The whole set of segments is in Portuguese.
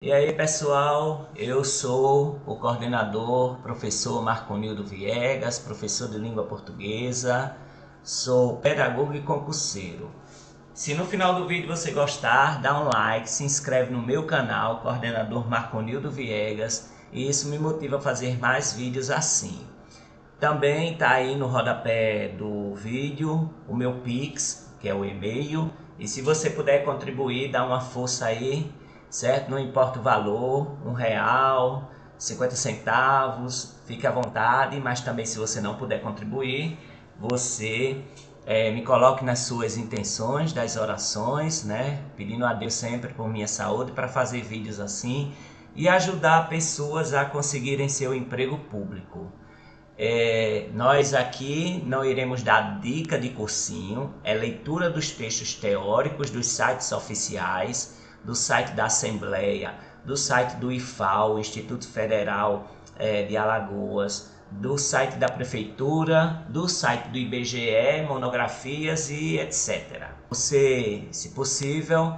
E aí pessoal, eu sou o coordenador, professor Marconildo Viegas, professor de língua portuguesa, sou pedagogo e concurseiro. Se no final do vídeo você gostar, dá um like, se inscreve no meu canal, coordenador Marconildo Viegas, e isso me motiva a fazer mais vídeos assim. Também está aí no rodapé do vídeo o meu Pix, que é o e-mail. E se você puder contribuir, dá uma força aí, certo? Não importa o valor, R$ 1, 50 centavos, fique à vontade. Mas também se você não puder contribuir, você me coloque nas suas intenções das orações, né? Pedindo a Deus sempre por minha saúde para fazer vídeos assim e ajudar pessoas a conseguirem seu emprego público. Nós aqui não iremos dar dica de cursinho, é leitura dos textos teóricos dos sites oficiais, do site da Assembleia, do site do IFAL, Instituto Federal de Alagoas, do site da Prefeitura, do site do IBGE, monografias e etc. Você, se possível,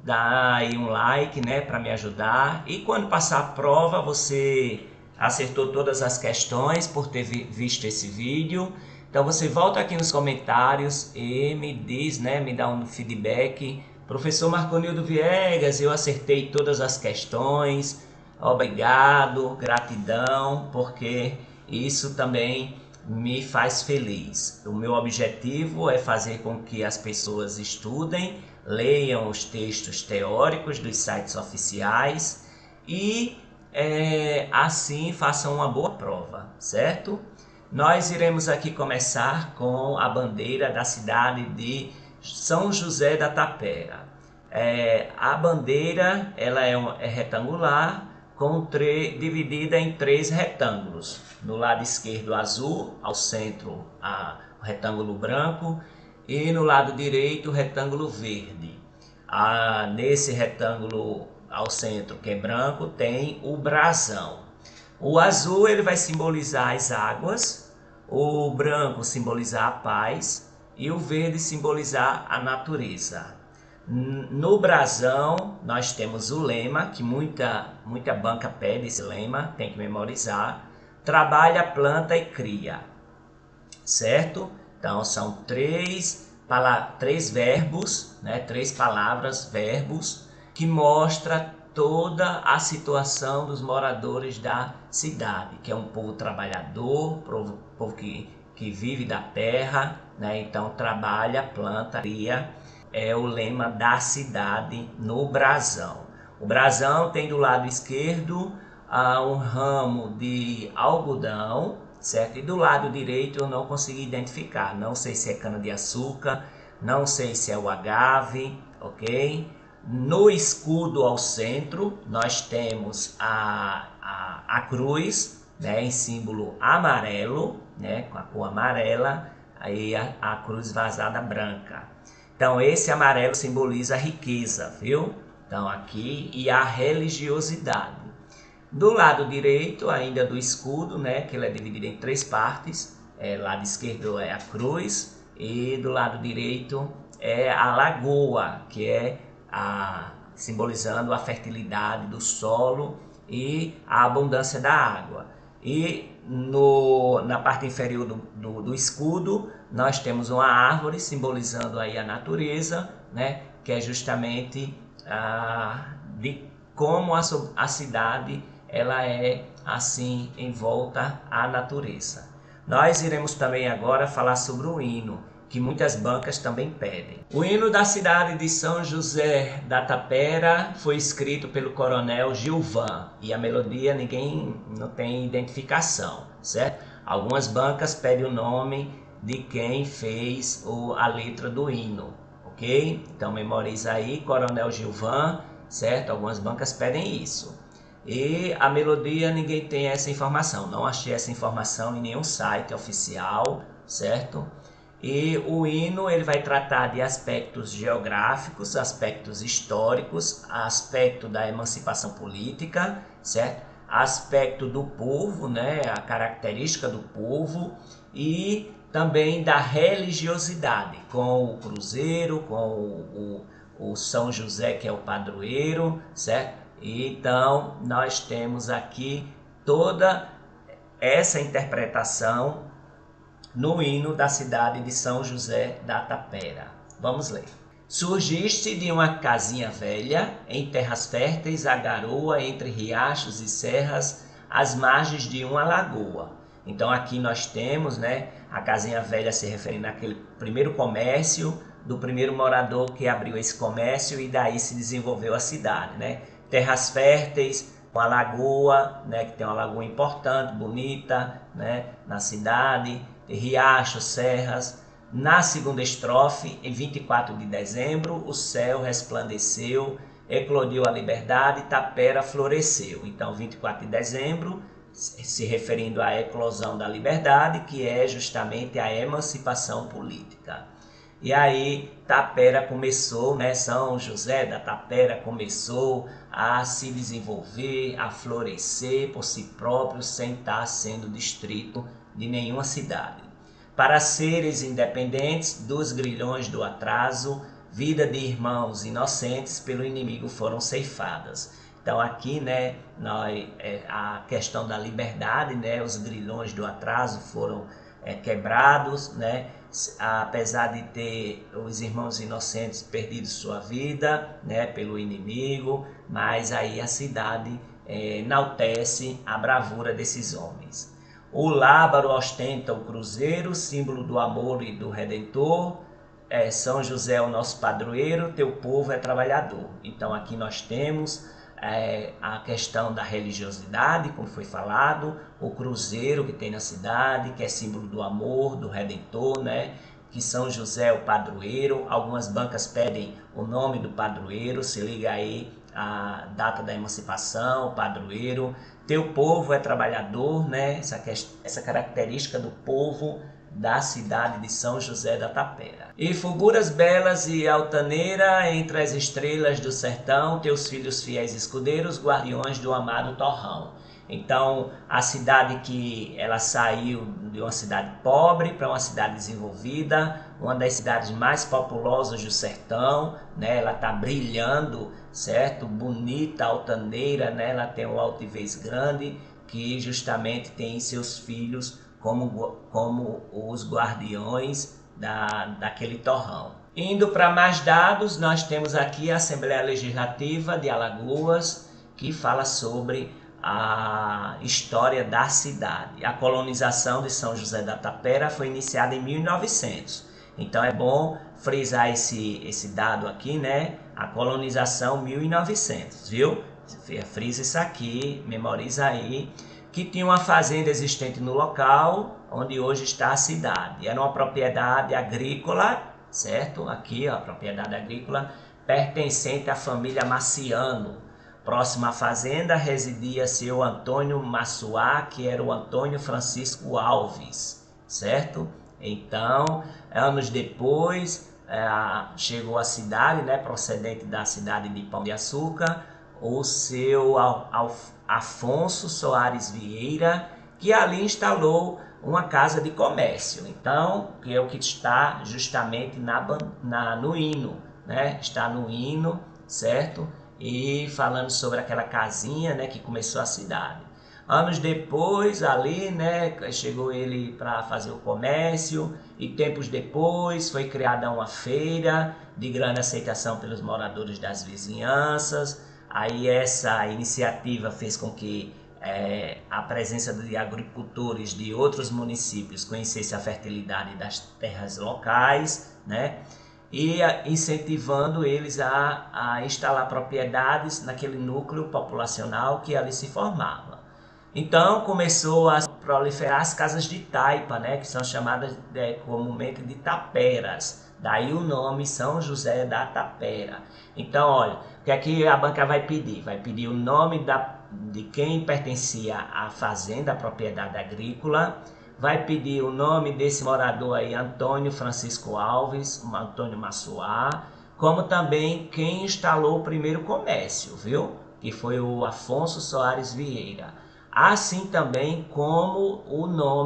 dá aí um like, né, para me ajudar. E quando passar a prova, você acertou todas as questões por ter visto esse vídeo. Então você volta aqui nos comentários e me diz, né, me dá um feedback. Professor Marconildo Viegas, eu acertei todas as questões. Obrigado, gratidão, porque isso também me faz feliz. O meu objetivo é fazer com que as pessoas estudem, leiam os textos teóricos dos sites oficiais e assim façam uma boa prova, certo? Nós iremos aqui começar com a bandeira da cidade de São José da Tapera. A bandeira ela é retangular, dividida em três retângulos. No lado esquerdo azul, ao centro o retângulo branco e no lado direito o retângulo verde. Nesse retângulo ao centro, que é branco, tem o brasão. O azul ele vai simbolizar as águas, o branco simbolizar a paz e o verde simbolizar a natureza. No brasão nós temos o lema, que muita banca pede esse lema, tem que memorizar: trabalha, planta e cria, certo? Então são três verbos, né? Três palavras, verbos, que mostra toda a situação dos moradores da cidade, que é um povo trabalhador, povo que vive da terra, né? Então trabalha, planta, cria, é o lema da cidade no brasão. O brasão tem do lado esquerdo um ramo de algodão, certo? E do lado direito eu não consegui identificar, não sei se é cana-de-açúcar, não sei se é o agave, ok? No escudo ao centro nós temos a cruz, né, em símbolo amarelo, né, com a cor amarela, aí a cruz vazada branca. Então esse amarelo simboliza a riqueza, viu? Então aqui, e a religiosidade. Do lado direito, ainda do escudo, né, que ele é dividido em três partes, lado esquerdo é a cruz e do lado direito é a lagoa, que é simbolizando a fertilidade do solo e a abundância da água. E na parte inferior do escudo nós temos uma árvore simbolizando aí a natureza, né, que é justamente de como a cidade ela é assim em volta à natureza. Nós iremos também agora falar sobre o hino, que muitas bancas também pedem. O hino da cidade de São José da Tapera foi escrito pelo coronel Gilvan e a melodia ninguém não tem identificação, certo? Algumas bancas pedem o nome de quem fez a letra do hino, ok? Então memoriza aí, coronel Gilvan, certo? Algumas bancas pedem isso. E a melodia ninguém tem essa informação, não achei essa informação em nenhum site oficial, certo? E o hino ele vai tratar de aspectos geográficos, aspectos históricos, aspecto da emancipação política, certo? Aspecto do povo, né? A característica do povo e também da religiosidade, com o cruzeiro, com o São José, que é o padroeiro, certo? Então, nós temos aqui toda essa interpretação no hino da cidade de São José da Tapera. Vamos ler. Surgiste de uma casinha velha, em terras férteis, a garoa, entre riachos e serras, às margens de uma lagoa. Então aqui nós temos, né, a casinha velha se referindo àquele primeiro comércio, do primeiro morador que abriu esse comércio e daí se desenvolveu a cidade, né? Terras férteis, uma lagoa, né, que tem uma lagoa importante, bonita, né, na cidade, riachos, serras. Na segunda estrofe, em 24 de dezembro, o céu resplandeceu, eclodiu a liberdade, Tapera floresceu. Então, 24 de dezembro, se referindo à eclosão da liberdade, que é justamente a emancipação política. E aí Tapera começou, né, São José da Tapera começou a se desenvolver, a florescer por si próprio, sem estar sendo distrito de nenhuma cidade. Para seres independentes dos grilhões do atraso, vida de irmãos inocentes pelo inimigo foram ceifadas. Então aqui, né, a questão da liberdade, né, os grilhões do atraso foram quebrados, né, apesar de ter os irmãos inocentes perdido sua vida, né, pelo inimigo, mas aí a cidade enaltece a bravura desses homens. O lábaro ostenta o cruzeiro, símbolo do amor e do Redentor. São José é o nosso padroeiro, teu povo é trabalhador. Então aqui nós temos a questão da religiosidade, como foi falado, o cruzeiro que tem na cidade, que é símbolo do amor, do Redentor, né? Que São José é o padroeiro. Algumas bancas pedem o nome do padroeiro, se liga aí a data da emancipação, o padroeiro. Teu povo é trabalhador, né? Essa característica do povo da cidade de São José da Tapera. E fulguras belas e altaneira entre as estrelas do sertão, teus filhos fiéis escudeiros, guardiões do amado torrão. Então, a cidade que ela saiu de uma cidade pobre para uma cidade desenvolvida, uma das cidades mais populosas do sertão, né? Ela está brilhando, certo? Bonita, altaneira, né? Ela tem uma altivez grande, que justamente tem seus filhos como os guardiões daquele torrão. Indo para mais dados, nós temos aqui a Assembleia Legislativa de Alagoas, que fala sobre a história da cidade. A colonização de São José da Tapera foi iniciada em 1900. Então é bom frisar esse dado aqui, né? A colonização 1900, viu? Frisa isso aqui, memoriza aí. Que tinha uma fazenda existente no local onde hoje está a cidade. Era uma propriedade agrícola, certo? Aqui, ó, a propriedade agrícola pertencente à família Maciano. Próxima à fazenda residia seu Antônio Massuá, que era o Antônio Francisco Alves, certo? Então, anos depois, chegou à cidade, né, procedente da cidade de Pão de Açúcar, o seu Afonso Soares Vieira, que ali instalou uma casa de comércio. Então, que é o que está justamente no hino, né? Está no hino, certo? E falando sobre aquela casinha, né, que começou a cidade. Anos depois, ali, né, chegou ele para fazer o comércio, e tempos depois foi criada uma feira de grande aceitação pelos moradores das vizinhanças. Aí essa iniciativa fez com que a presença de agricultores de outros municípios conhecesse a fertilidade das terras locais, né? E incentivando eles a instalar propriedades naquele núcleo populacional que ali se formava. Então começou a proliferar as casas de taipa, né, que são chamadas comumente de taperas. Daí o nome São José da Tapera. Então, olha, o que é que a banca vai pedir? Vai pedir o nome de quem pertencia à fazenda, à propriedade agrícola. Vai pedir o nome desse morador aí, Antônio Francisco Alves, Antônio Massuá, como também quem instalou o primeiro comércio, viu? Que foi o Afonso Soares Vieira. Assim também como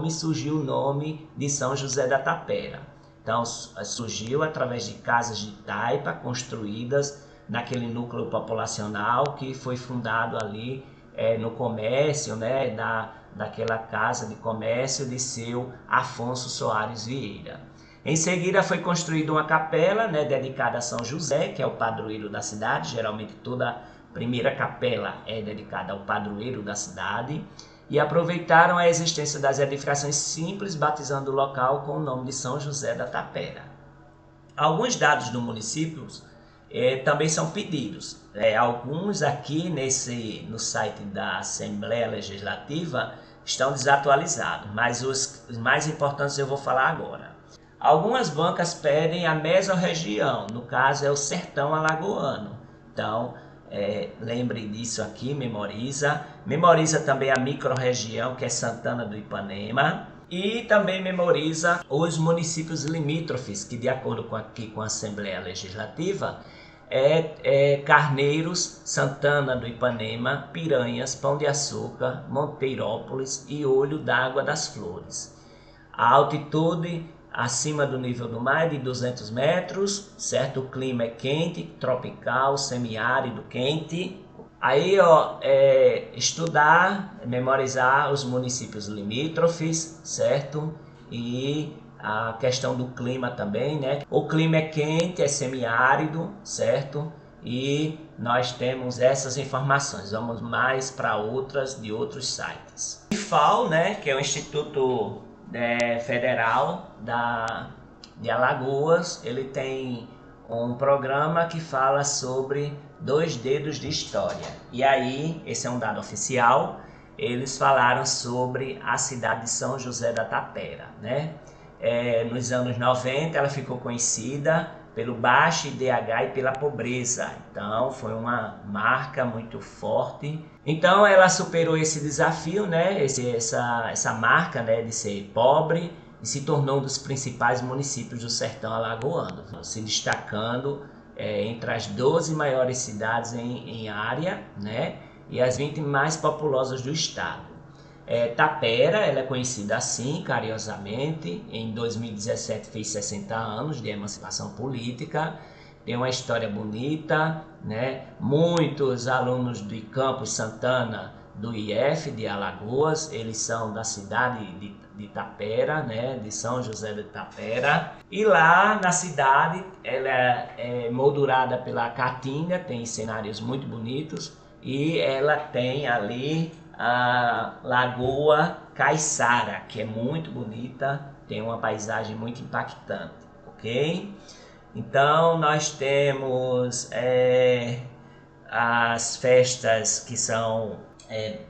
surgiu o nome de São José da Tapera. Então surgiu através de casas de taipa construídas naquele núcleo populacional que foi fundado ali no comércio, né, daquela casa de comércio de seu Afonso Soares Vieira. Em seguida foi construída uma capela, né, dedicada a São José, que é o padroeiro da cidade. Geralmente toda primeira capela é dedicada ao padroeiro da cidade. E aproveitaram a existência das edificações simples, batizando o local com o nome de São José da Tapera. Alguns dados do município também são pedidos. Alguns aqui no site da Assembleia Legislativa estão desatualizados, mas os mais importantes eu vou falar agora. Algumas bancas pedem a mesorregião, no caso é o sertão alagoano. Então, lembre disso aqui, memoriza. Memoriza também a microrregião, que é Santana do Ipanema. E também memoriza os municípios limítrofes, que de acordo com a Assembleia Legislativa, Carneiros, Santana do Ipanema, Piranhas, Pão de Açúcar, Monteirópolis e Olho d'Água das Flores. A altitude acima do nível do mar de 200 metros, certo? O clima é quente, tropical, semiárido, quente. Aí, estudar, memorizar os municípios limítrofes, certo? E a questão do clima também, né? O clima é quente, é semiárido, certo? E nós temos essas informações. Vamos mais para outras de outros sites. O IFAL, né, que é o Instituto Federal de Alagoas, ele tem um programa que fala sobre 2 dedos de história. E aí, esse é um dado oficial, eles falaram sobre a cidade de São José da Tapera, né? Nos anos 90 ela ficou conhecida pelo baixo IDH e pela pobreza, então foi uma marca muito forte. Então ela superou esse desafio, né? essa marca, né, de ser pobre, e se tornou um dos principais municípios do sertão alagoano, se destacando entre as 12 maiores cidades em área, né, e as 20 mais populosas do estado. Tapera, ela é conhecida assim, carinhosamente. Em 2017 fez 60 anos de emancipação política, tem uma história bonita, né? Muitos alunos do Campus Santana do IF de Alagoas, eles são da cidade de Tapera, né? De São José de Tapera. E lá na cidade, ela é moldurada pela Caatinga, tem cenários muito bonitos, e ela tem ali a Lagoa Caiçara, que é muito bonita, tem uma paisagem muito impactante, ok? Então nós temos as festas que são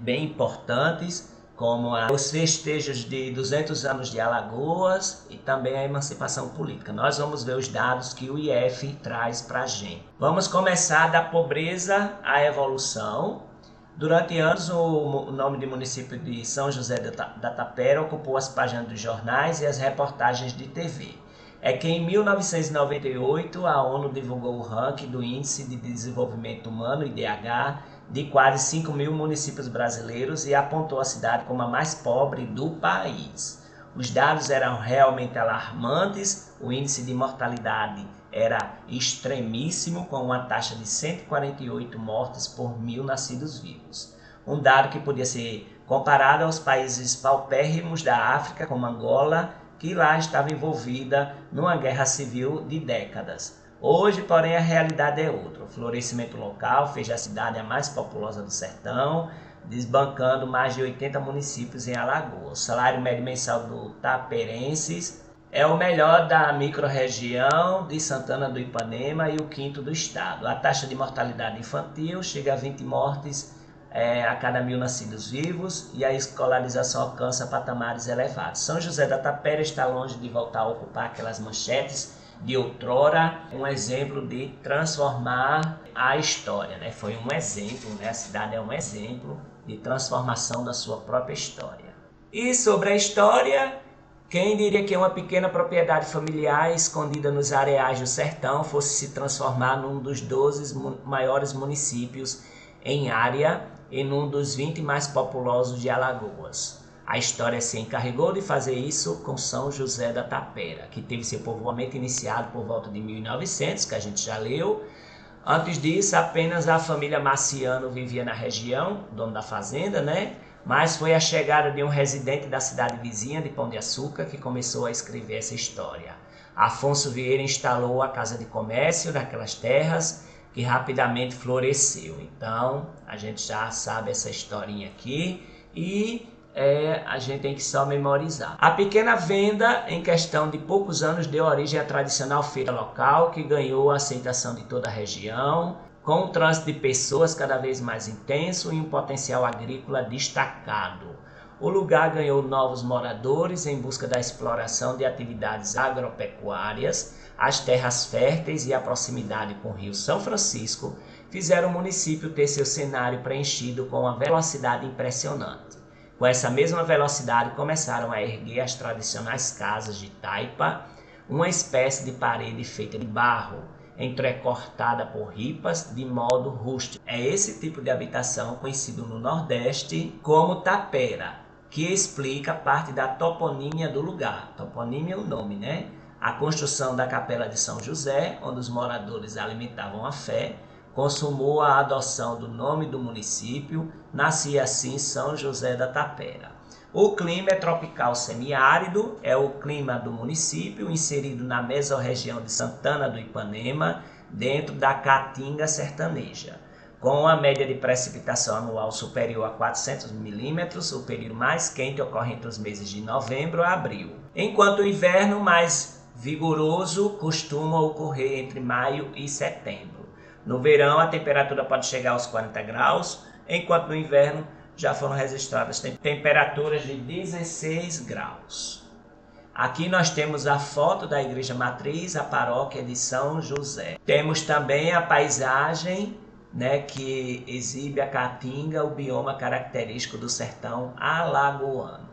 bem importantes, como os festejos de 200 anos de Alagoas e também a emancipação política. Nós vamos ver os dados que o IF traz para a gente. Vamos começar da pobreza à evolução. Durante anos, o nome do município de São José da Tapera ocupou as páginas dos jornais e as reportagens de TV. É que em 1998 a ONU divulgou o ranking do Índice de Desenvolvimento Humano, IDH, de quase 5 mil municípios brasileiros e apontou a cidade como a mais pobre do país. Os dados eram realmente alarmantes, o índice de mortalidade era extremíssimo, com uma taxa de 148 mortes por 1000 nascidos vivos. Um dado que podia ser comparado aos países paupérrimos da África, como Angola, que lá estava envolvida numa guerra civil de décadas. Hoje, porém, a realidade é outra. O florescimento local fez a cidade a mais populosa do sertão, desbancando mais de 80 municípios em Alagoas. O salário médio mensal do taperenses é o melhor da microrregião de Santana do Ipanema e o quinto do estado. A taxa de mortalidade infantil chega a 20 mortes a cada 1000 nascidos vivos e a escolarização alcança patamares elevados. São José da Tapera está longe de voltar a ocupar aquelas manchetes de outrora, um exemplo de transformar a história, né? Foi um exemplo, né? A cidade é um exemplo de transformação da sua própria história. E sobre a história, quem diria que uma pequena propriedade familiar escondida nos areais do sertão fosse se transformar num dos 12 maiores municípios em área e num dos 20 mais populosos de Alagoas. A história se encarregou de fazer isso com São José da Tapera, que teve seu povoamento iniciado por volta de 1900, que a gente já leu, Antes disso, apenas a família Marciano vivia na região, dono da fazenda, né? Mas foi a chegada de um residente da cidade vizinha de Pão de Açúcar que começou a escrever essa história. Afonso Vieira instalou a casa de comércio daquelas terras, que rapidamente floresceu. Então, a gente já sabe essa historinha aqui e a gente tem que só memorizar. A pequena venda, em questão de poucos anos, deu origem à tradicional feira local, que ganhou a aceitação de toda a região, com um trânsito de pessoas cada vez mais intenso e um potencial agrícola destacado. O lugar ganhou novos moradores em busca da exploração de atividades agropecuárias. As terras férteis e a proximidade com o Rio São Francisco fizeram o município ter seu cenário preenchido com uma velocidade impressionante. Com essa mesma velocidade começaram a erguer as tradicionais casas de taipa, uma espécie de parede feita de barro, entrecortada por ripas de modo rústico. É esse tipo de habitação conhecido no Nordeste como tapera, que explica parte da toponímia do lugar. Toponímia é o nome, né? A construção da Capela de São José, onde os moradores alimentavam a fé, consumou a adoção do nome do município, nascia assim São José da Tapera. O clima é tropical semiárido, é o clima do município, inserido na mesorregião de Santana do Ipanema, dentro da Caatinga sertaneja. Com a média de precipitação anual superior a 400 milímetros, o período mais quente ocorre entre os meses de novembro a abril, enquanto o inverno mais vigoroso costuma ocorrer entre maio e setembro. No verão, a temperatura pode chegar aos 40 graus, enquanto no inverno já foram registradas temperaturas de 16 graus. Aqui nós temos a foto da igreja matriz, a paróquia de São José. Temos também a paisagem, né, que exibe a Caatinga, o bioma característico do sertão alagoano.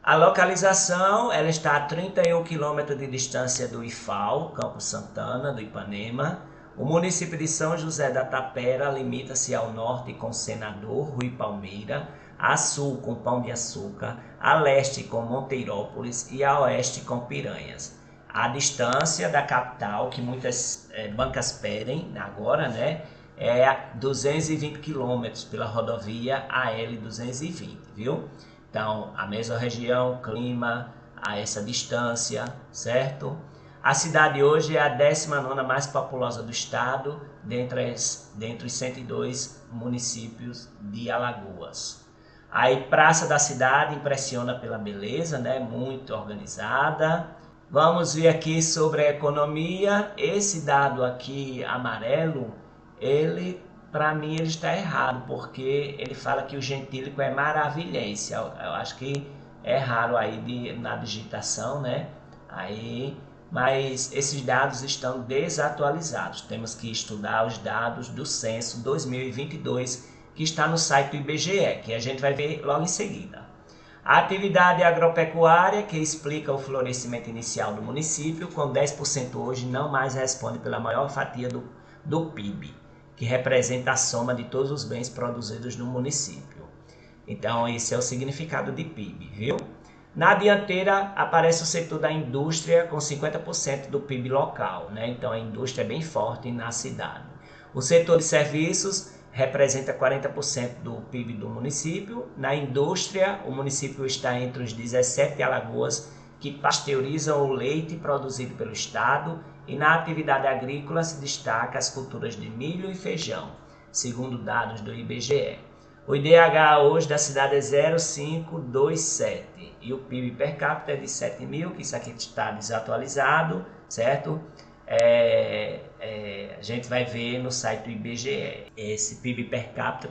A localização ela está a 31 km de distância do IFAL, Campo Santana, do Ipanema. O município de São José da Tapera limita-se ao norte com Senador Rui Palmeira, a sul com Pão de Açúcar, a leste com Monteirópolis e a oeste com Piranhas. A distância da capital, que muitas bancas pedem agora, né, é 220 km pela rodovia AL-220, viu? Então, a mesma região, clima, a essa distância, certo? A cidade hoje é a 19ª mais populosa do estado, dentre os 102 municípios de Alagoas. A praça da cidade impressiona pela beleza, né? Muito organizada. Vamos ver aqui sobre a economia. Esse dado aqui amarelo, para mim ele está errado, porque ele fala que o gentílico é maravilhense. Eu acho que é raro aí na digitação, né? Mas esses dados estão desatualizados. Temos que estudar os dados do censo 2022, que está no site do IBGE, que a gente vai ver logo em seguida. A atividade agropecuária, que explica o florescimento inicial do município, com 10% hoje, não mais responde pela maior fatia do PIB, que representa a soma de todos os bens produzidos no município. Então, esse é o significado de PIB, viu? Na dianteira aparece o setor da indústria com 50% do PIB local, né? Então a indústria é bem forte na cidade. O setor de serviços representa 40% do PIB do município. Na indústria, o município está entre os 17 alagoas que pasteurizam o leite produzido pelo estado, e na atividade agrícola se destaca as culturas de milho e feijão, segundo dados do IBGE. O IDH hoje da cidade é 0,527 e o PIB per capita é de 7 mil, que isso aqui está desatualizado, certo? A gente vai ver no site do IBGE esse PIB per capita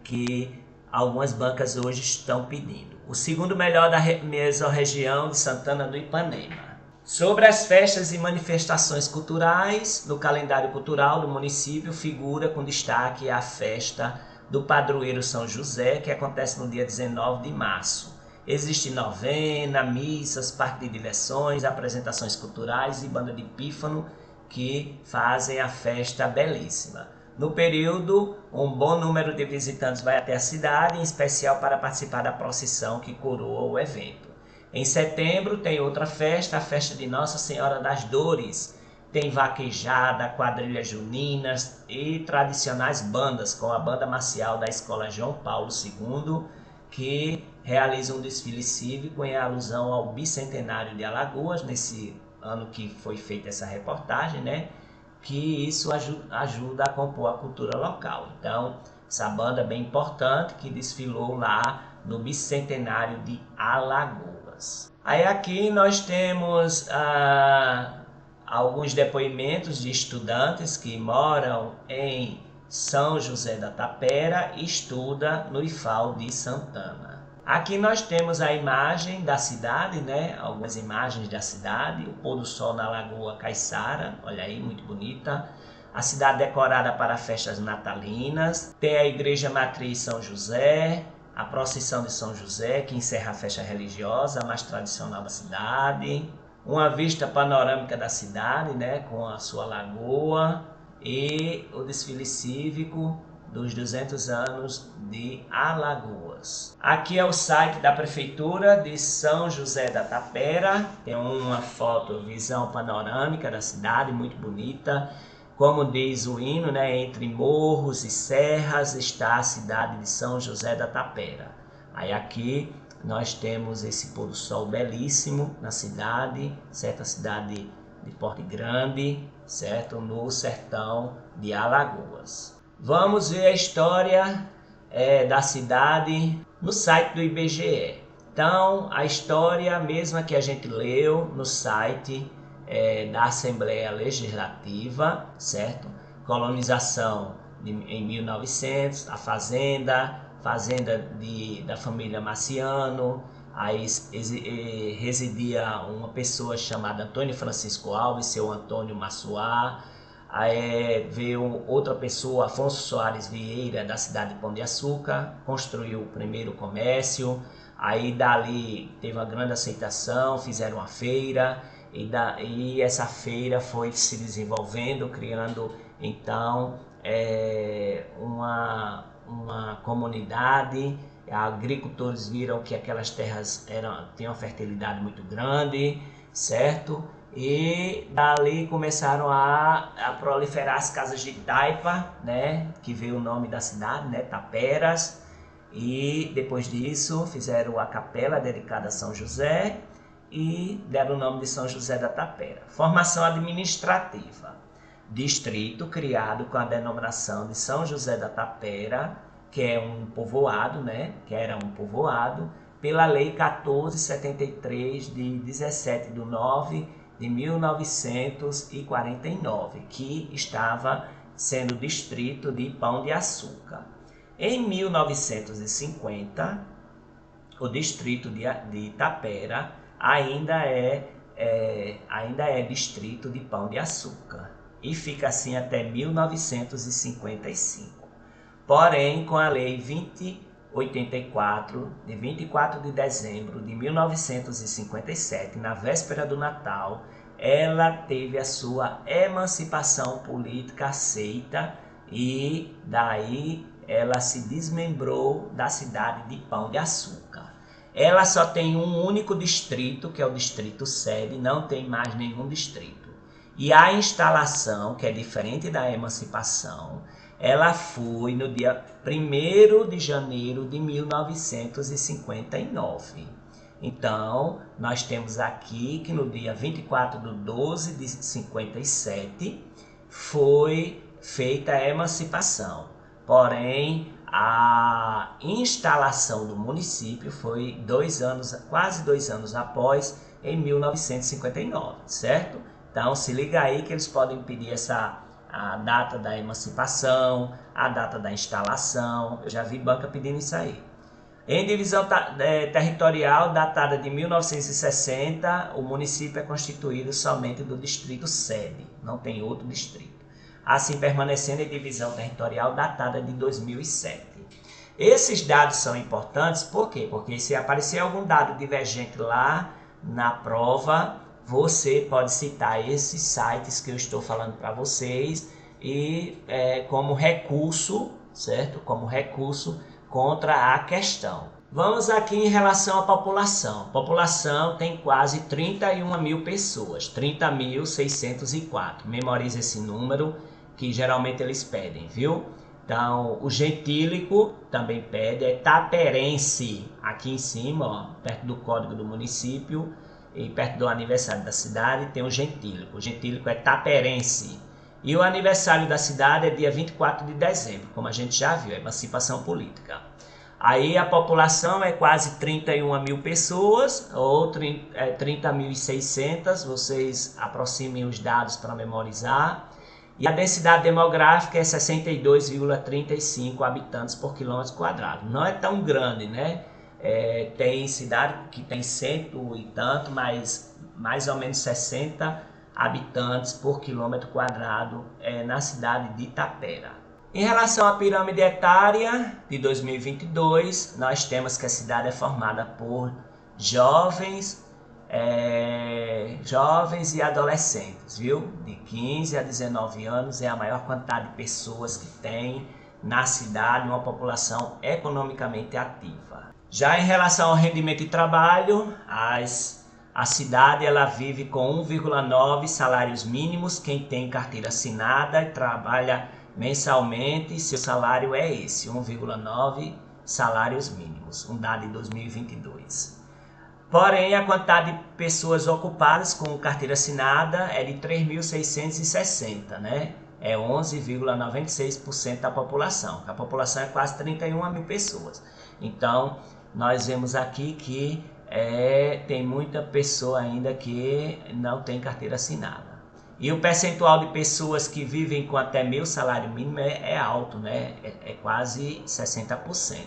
que algumas bancas hoje estão pedindo. O segundo melhor da mesorregião de Santana do Ipanema. Sobre as festas e manifestações culturais, no calendário cultural do município figura com destaque a festa do padroeiro São José, que acontece no dia 19 de março. Existe novena, missas, parque de diversões, apresentações culturais e banda de pífano que fazem a festa belíssima. No período, um bom número de visitantes vai até a cidade, em especial para participar da procissão que coroa o evento. Em setembro tem outra festa, a festa de Nossa Senhora das Dores, tem vaquejada, quadrilhas juninas e tradicionais bandas, como a Banda Marcial da Escola João Paulo II, que realiza um desfile cívico em alusão ao bicentenário de Alagoas, nesse ano que foi feita essa reportagem, né? Que isso ajuda a compor a cultura local. Então, essa banda é bem importante que desfilou lá no bicentenário de Alagoas. Aí aqui nós temos alguns depoimentos de estudantes que moram em São José da Tapera e estudam no IFAL de Santana. Aqui nós temos a imagem da cidade, né? Algumas imagens da cidade, o pôr do sol na Lagoa Caiçara, olha aí, muito bonita. A cidade decorada para festas natalinas, tem a Igreja Matriz São José, a procissão de São José, que encerra a festa religiosa mais tradicional da cidade. Uma vista panorâmica da cidade, né, com a sua lagoa, e o desfile cívico dos 200 anos de Alagoas. Aqui é o site da Prefeitura de São José da Tapera. Tem uma foto, visão panorâmica da cidade, muito bonita. Como diz o hino, né, entre morros e serras está a cidade de São José da Tapera. Aí aqui nós temos esse pôr do sol belíssimo na cidade, certo? A cidade de porte grande, certo? No sertão de Alagoas. Vamos ver a história da cidade no site do IBGE. Então, a história mesma que a gente leu no site da Assembleia Legislativa, certo? Colonização em 1900, a fazenda da família Marciano, aí residia uma pessoa chamada Antônio Francisco Alves, seu Antônio Massuá. Aí veio outra pessoa, Afonso Soares Vieira, da cidade de Pão de Açúcar, construiu o primeiro comércio. Aí dali teve uma grande aceitação, fizeram uma feira, e essa feira foi se desenvolvendo, criando então uma comunidade. Agricultores viram que aquelas terras tinham uma fertilidade muito grande, certo? E dali começaram a proliferar as casas de taipa, né? Que veio o nome da cidade, né? Taperas. E depois disso fizeram a capela dedicada a São José e deram o nome de São José da Tapera. Formação administrativa. Distrito criado com a denominação de São José da Tapera, que é um povoado, né? Que era um povoado, pela Lei 1473 de 17/9/1949, que estava sendo distrito de Pão de Açúcar. Em 1950, o distrito de Tapera ainda é distrito de Pão de Açúcar e fica assim até 1955. Porém, com a Lei 2084, de 24 de dezembro de 1957, na véspera do Natal, ela teve a sua emancipação política aceita e daí ela se desmembrou da cidade de Pão de Açúcar. Ela só tem um único distrito, que é o distrito sede, não tem mais nenhum distrito. E a instalação, que é diferente da emancipação, ela foi no dia 1º de janeiro de 1959. Então, nós temos aqui que no dia 24/12/57 foi feita a emancipação. Porém, a instalação do município foi quase 2 anos após, em 1959, certo? Então, se liga aí que eles podem pedir a data da emancipação, a data da instalação. Eu já vi banca pedindo isso aí. Em divisão territorial datada de 1960, o município é constituído somente do distrito sede, não tem outro distrito. Assim permanecendo em divisão territorial datada de 2007. Esses dados são importantes, por quê? Porque se aparecer algum dado divergente lá na prova, você pode citar esses sites que eu estou falando para vocês e como recurso, certo? Como recurso contra a questão. Vamos aqui em relação à população. A população tem quase 31 mil pessoas, 30.604. Memorize esse número que geralmente eles pedem, viu? Então, o gentílico também pede, é taperense, aqui em cima, ó, perto do código do município e perto do aniversário da cidade, tem o gentílico. O gentílico é taperense. E o aniversário da cidade é dia 24 de dezembro, como a gente já viu, emancipação política. Aí a população é quase 31 mil pessoas, ou 30.600, vocês aproximem os dados para memorizar. E a densidade demográfica é 62,35 habitantes por quilômetro quadrado. Não é tão grande, né? Tem cidade que tem cento e tanto, mas mais ou menos 60 habitantes por quilômetro quadrado na cidade de Itapera. Em relação à pirâmide etária de 2022, nós temos que a cidade é formada por jovens e adolescentes, viu? De 15 a 19 anos é a maior quantidade de pessoas que tem na cidade, uma população economicamente ativa. Já em relação ao rendimento de trabalho, a cidade ela vive com 1,9 salários mínimos. Quem tem carteira assinada e trabalha mensalmente, seu salário é esse, 1,9 salários mínimos, um dado de 2022. Porém, a quantidade de pessoas ocupadas com carteira assinada é de 3.660, né? É 11,96% da população. A população é quase 31 mil pessoas. Então, nós vemos aqui que tem muita pessoa ainda que não tem carteira assinada. E o percentual de pessoas que vivem com até meio salário mínimo é alto, né? É quase 60%.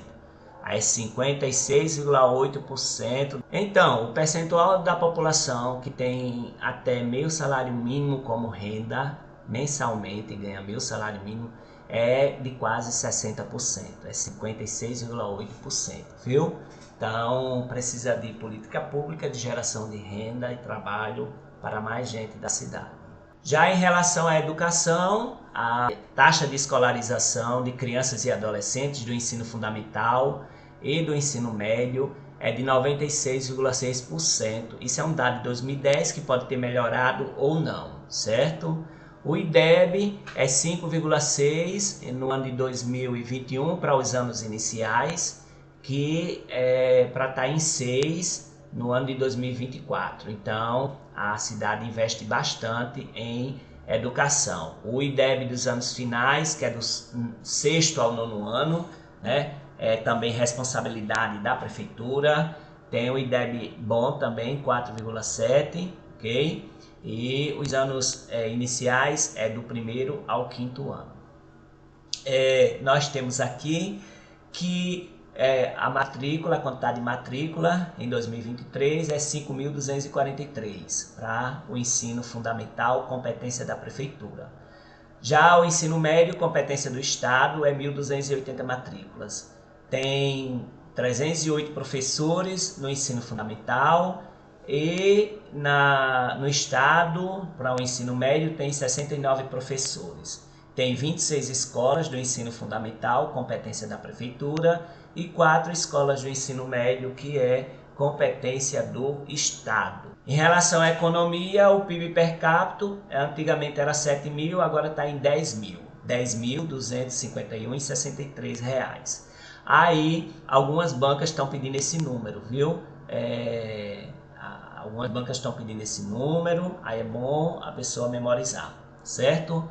Aí 56,8%. Então, o percentual da população que tem até meio salário mínimo como renda mensalmente, ganha meio salário mínimo, é de quase 60%, é 56,8%, viu? Então, precisa de política pública de geração de renda e trabalho para mais gente da cidade. Já em relação à educação, a taxa de escolarização de crianças e adolescentes do ensino fundamental e do ensino médio é de 96,6%. Isso é um dado de 2010 que pode ter melhorado ou não, certo? O IDEB é 5,6% no ano de 2021 para os anos iniciais, que é para estar em 6% no ano de 2024. Então, a cidade investe bastante em educação. O IDEB dos anos finais, que é do 6º ao 9º ano, né? É também responsabilidade da prefeitura. Tem o IDEB bom também, 4,7%, ok? E os anos iniciais é do 1º ao 5º ano. Nós temos aqui que a matrícula, a quantidade de matrícula em 2023 é 5.243 para o ensino fundamental, competência da prefeitura. Já o ensino médio, competência do estado, é 1.280 matrículas. Tem 308 professores no ensino fundamental e no estado, para o ensino médio, tem 69 professores. Tem 26 escolas do ensino fundamental, competência da prefeitura, e 4 escolas do ensino médio, que é competência do estado. Em relação à economia, o PIB per capita antigamente era 7 mil, agora está em 10 mil. 10.251,63 reais. Aí, algumas bancas estão pedindo esse número, viu? Algumas bancas estão pedindo esse número, aí é bom a pessoa memorizar, certo?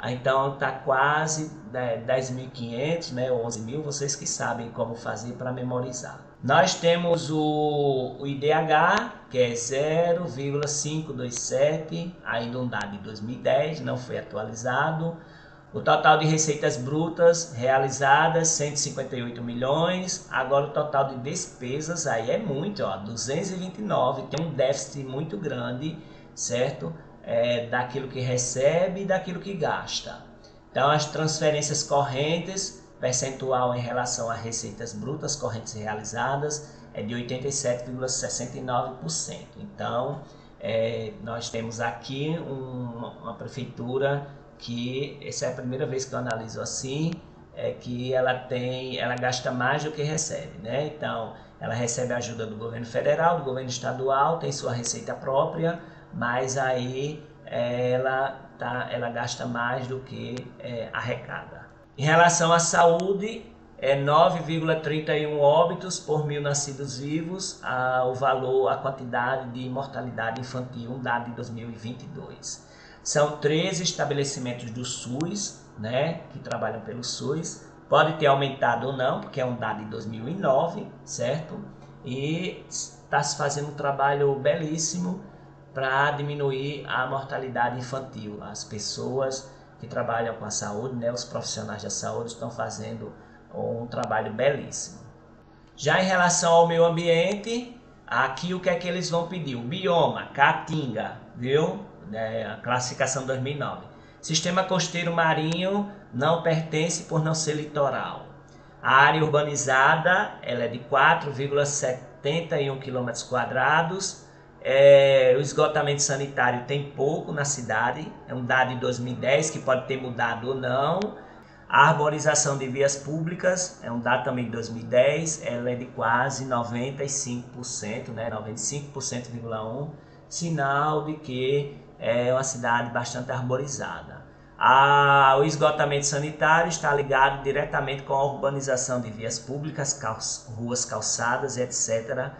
Então, está quase 10.500, né, 11 mil, vocês que sabem como fazer para memorizar. Nós temos o IDH, que é 0,527, ainda um dado de 2010, não foi atualizado. O total de receitas brutas realizadas, 158 milhões. Agora o total de despesas, aí é muito, ó, 229, tem um déficit muito grande, certo? Daquilo que recebe e daquilo que gasta. Então as transferências correntes, percentual em relação a receitas brutas correntes realizadas, é de 87,69%. Então nós temos aqui uma prefeitura que essa é a primeira vez que eu analiso assim, é que ela gasta mais do que recebe, né? Então, ela recebe ajuda do governo federal, do governo estadual, tem sua receita própria, mas aí ela gasta mais do que arrecada. Em relação à saúde, é 9,31 óbitos por 1.000 nascidos vivos, a quantidade de mortalidade infantil, um dado de 2022. São 13 estabelecimentos do SUS, né, que trabalham pelo SUS. Pode ter aumentado ou não, porque é um dado de 2009, certo? E está se fazendo um trabalho belíssimo para diminuir a mortalidade infantil. As pessoas que trabalham com a saúde, né, os profissionais da saúde estão fazendo um trabalho belíssimo. Já em relação ao meio ambiente, aqui o que é que eles vão pedir? O bioma, Caatinga, viu? A classificação 2009. Sistema costeiro marinho não pertence por não ser litoral. A área urbanizada ela é de 4,71 km². O esgotamento sanitário tem pouco na cidade, é um dado de 2010 que pode ter mudado ou não. A arborização de vias públicas é um dado também de 2010, ela é de quase 95%, né? 95,1%, sinal de que é uma cidade bastante arborizada. O esgotamento sanitário está ligado diretamente com a urbanização de vias públicas, ruas, calçadas, etc.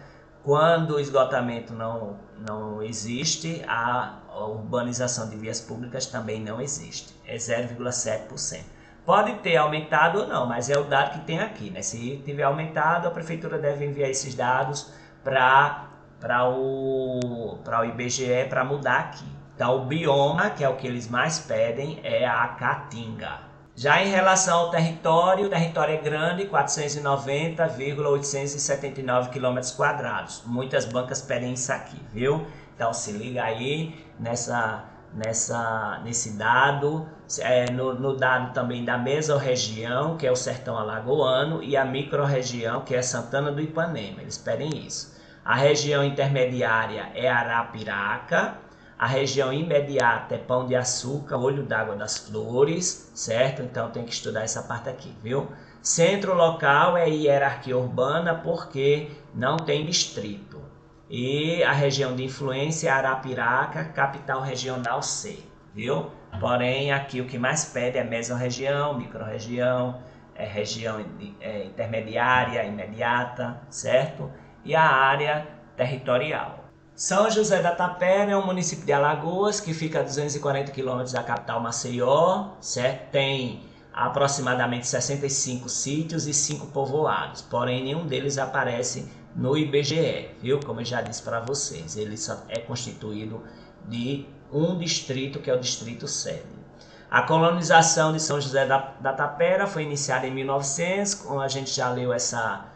Quando o esgotamento não existe, a urbanização de vias públicas também não existe, é 0,7%. Pode ter aumentado ou não, mas é o dado que tem aqui, né? Se tiver aumentado, a prefeitura deve enviar esses dados para o IBGE para mudar aqui. Então, o bioma, que é o que eles mais pedem, é a Caatinga. Já em relação ao território, o território é grande, 490,879 km². Muitas bancas pedem isso aqui, viu? Então, se liga aí nesse dado, no dado também da mesorregião, que é o sertão alagoano, e a microrregião, que é Santana do Ipanema. Eles pedem isso. A região intermediária é Arapiraca. A região imediata é Pão de Açúcar, Olho d'Água das Flores, certo? Então tem que estudar essa parte aqui, viu? Centro local é hierarquia urbana porque não tem distrito. E a região de influência é Arapiraca, capital regional C, viu? Porém, aqui o que mais pede é mesorregião, microrregião, região intermediária, imediata, certo? E a área territorial. São José da Tapera é um município de Alagoas que fica a 240 km da capital Maceió, certo? Tem aproximadamente 65 sítios e 5 povoados, porém nenhum deles aparece no IBGE, viu? Como eu já disse para vocês, ele só é constituído de um distrito, que é o distrito sede. A colonização de São José da Tapera foi iniciada em 1900, como a gente já leu essa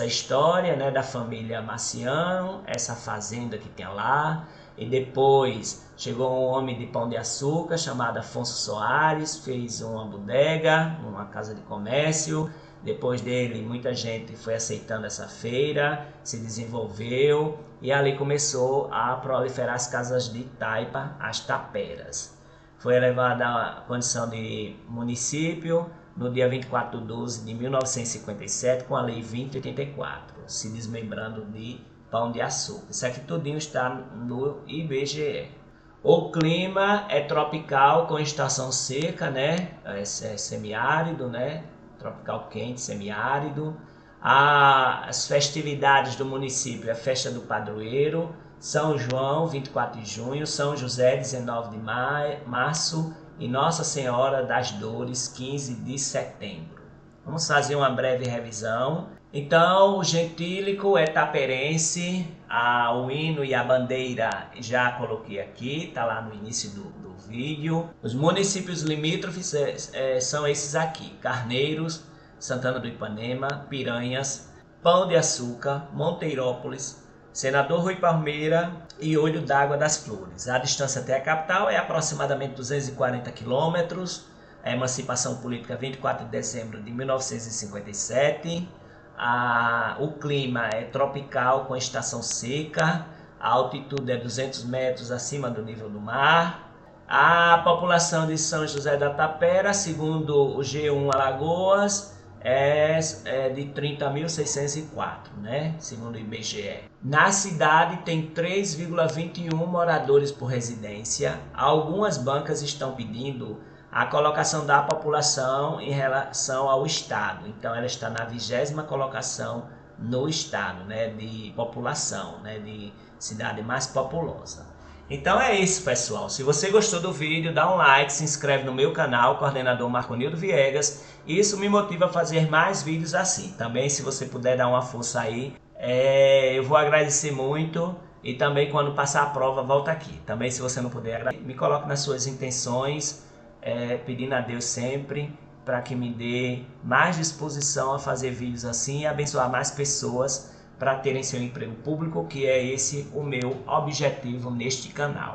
história, né, da família Marciano, essa fazenda que tem lá, e depois chegou um homem de Pão de Açúcar chamado Afonso Soares, fez uma bodega, uma casa de comércio. Depois dele, muita gente foi aceitando essa feira, se desenvolveu e ali começou a proliferar as casas de taipa, as taperas. Foi elevada à condição de município no dia 24 de 12 de 1957 com a Lei 2084, se desmembrando de Pão de Açúcar. Isso aqui tudinho está no IBGE. O clima é tropical com estação seca, né? É semiárido, né? Tropical quente, semiárido. As festividades do município é Festa do Padroeiro, São João, 24 de junho, São José, 19 de março e Nossa Senhora das Dores, 15 de setembro. Vamos fazer uma breve revisão. Então, o gentílico é taperense, o hino e a bandeira já coloquei aqui, está lá no início do vídeo. Os municípios limítrofes são esses aqui: Carneiros, Santana do Ipanema, Piranhas, Pão de Açúcar, Monteirópolis, Senador Rui Palmeira e Olho d'Água das Flores. A distância até a capital é aproximadamente 240 quilômetros. A emancipação política 24 de dezembro de 1957. O clima é tropical com estação seca. A altitude é 200 metros acima do nível do mar. A população de São José da Tapera, segundo o G1 Alagoas, é de 30.604, né? Segundo o IBGE. Na cidade tem 3,21 moradores por residência. Algumas bancas estão pedindo a colocação da população em relação ao estado. Então ela está na 20ª colocação no estado, né, de população, né, de cidade mais populosa. Então é isso, pessoal. Se você gostou do vídeo, dá um like, se inscreve no meu canal, Coordenador Marconildo Viegas. Isso me motiva a fazer mais vídeos assim. Também, se você puder dar uma força aí, eu vou agradecer muito. E também, quando passar a prova, volta aqui. Também, se você não puder, me coloque nas suas intenções, pedindo a Deus sempre para que me dê mais disposição a fazer vídeos assim e abençoar mais pessoas para terem seu emprego público, que é esse o meu objetivo neste canal.